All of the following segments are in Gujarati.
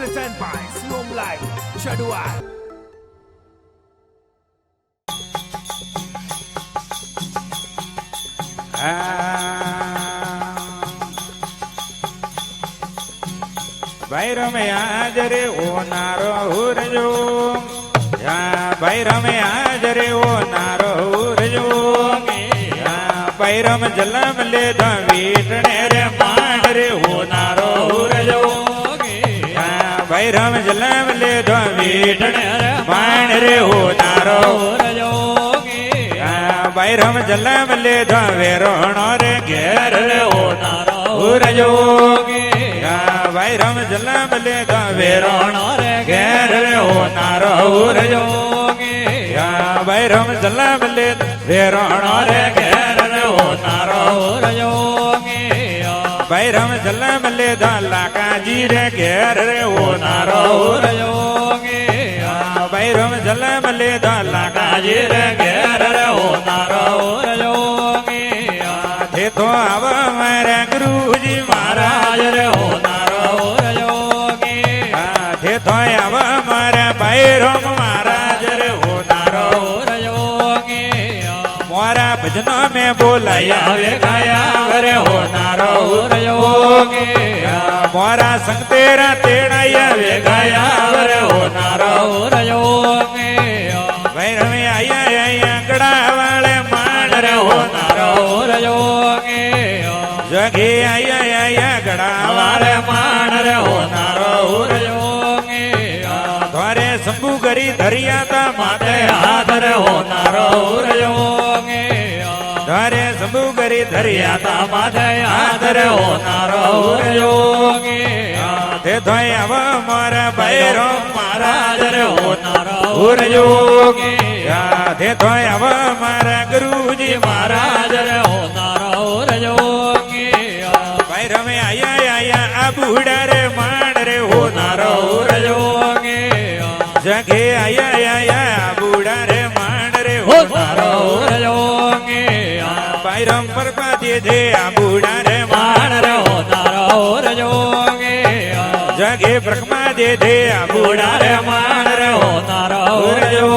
Present by Slum Life Shaduan. ભાઈ રમે હાજરે ઓ નારો હુરજો ભાઈ રમે હાજરે ઓ નારો હુરજો ભાઈ રમ જલમ લે વીટણે રે માંડ રે ઓ નારો હુરજો ભાઈ રમ જલમ લે વીટણે રે માંડ રે ઓ નારો હુરજો ભાઈ રમ જલમ લે વેરોણો રે ઘેર રે ઓ નારો હુરજો ભાઈ રમ જલમ લે વેરોણો રે ઘેર રે ઓ નારો હુરજો ભાઈ રમ જલમ લે વેરોણો રે ઘેર રે ઓ નારો હુરજો ભાઈ રમ જલમ લે લાકાજી રે ઘેર રે ઓ નારો હુરજો ભાઈ રમ જલમ લે લાકાજી રે ઘેર રે ઓ નારો હુરજો તે તો આવા મારા ગુરુજી મહારાજ રે ઓ નારો હુરજો તે તો આવા મારા ભાઈ રમ મહારાજ રે ઓ નારો હુરજો મોરા ભજનો મેં બોલાયા વે ગાયા રે ઓ નારો હુરજો મોરા સંગ તેરા તેડાયા વે ગાયા રે ઓ નારો હુરજો ભાઈ રમે આયા ગડા વાળે માંડ રે ઓ નારો હુરજો જગે આયા ગડા વાળે માંડ રે ઓ નારો હુરજો ધોરે શંભુ કરી ધરિયા તા માથે હાથ રે ઓ નારો હુરજો ધરે શંભુ કરી ધરિયા તા માથે હાથ રે ઓ નારો હુરજો તે ધોય આવ મારા ભૈરો મહારાજ રે ઓ નારો હુરજો તે ધોય આવ મારા ગુરુજી મહારાજ રે ઓ નારો હુરજો ભાઈ રમે આયા આ બુડા રે માંડ રે ઓ નારો હુરજો જગે આયા બુડા રે માંડ રે ઓ નારો હુરજો ભાઈ રમ પરપાતી દે આ બુડા રે માંડ રે ઓ નારો હુરજો જગે બ્રહ્મા દે આ બુડા રે માંડ રે ઓ નારો હુરજો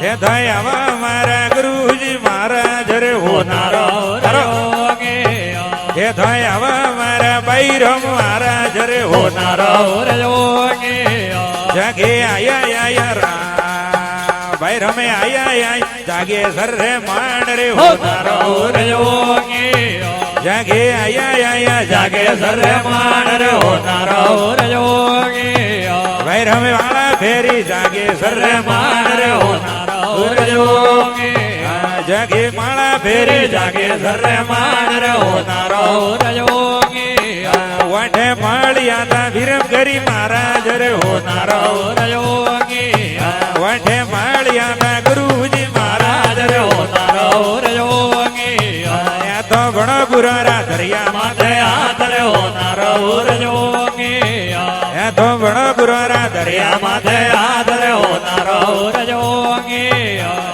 હે ધય આવા મારા ગુરુજી મહારાજ રે ઓ નારો હુરજો હે ધય આવા મારા ભાઈ રમ મહારાજ રે ઓ નારો હુરજો જગે આયા ભાઈ રમે આયા જાગે સર રે માંડ રે ઓ નારો હુરજો જાગે આયા જાગે સર રે માંડ રે ઓ નારો હુરજો ભાઈ રમે વાળા ફેરી જાગે સર રે માંડ રે ઓ નારો હુરજો જાગે માળા ફેરી જાગે સર રે માંડ રે ઓ નારો હુરજો વાઠે માળિયા તા વિરમ કરી મહારાજ રે ઓ નારો હુરજો વાઠે માળિયા તા ગુરુજી મહારાજ રે ઓ નારો હુરજો તો ઘણો ગુરારા દરિયા માથે હાથ રે ઓ નારો હુરજો તો ઘણો ગુરારા દરિયા માથે હાથ રે ઓ નારો હુરજો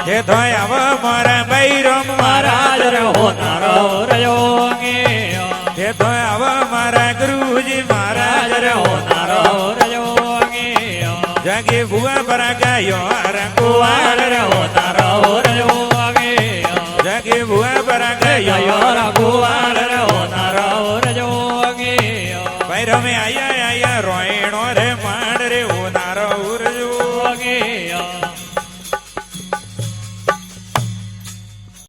જે તો આવ મારા બૈરમ મહારાજ રે ઓ નારો હુરજો જે તો આવ મારા ગુરુજી મહારાજ રે ઓ નારો હુરજો જગે ભુવા પરા ગાયો રંગુવાલ રે ઓ નારો હુરજો જગે ભુવા પરા ગાયો રંગુવાલ રે ઓ નારો હુરજો ભાઈ રમે આયા રોયણો રે માંડ રે ઓ નારો હુરજો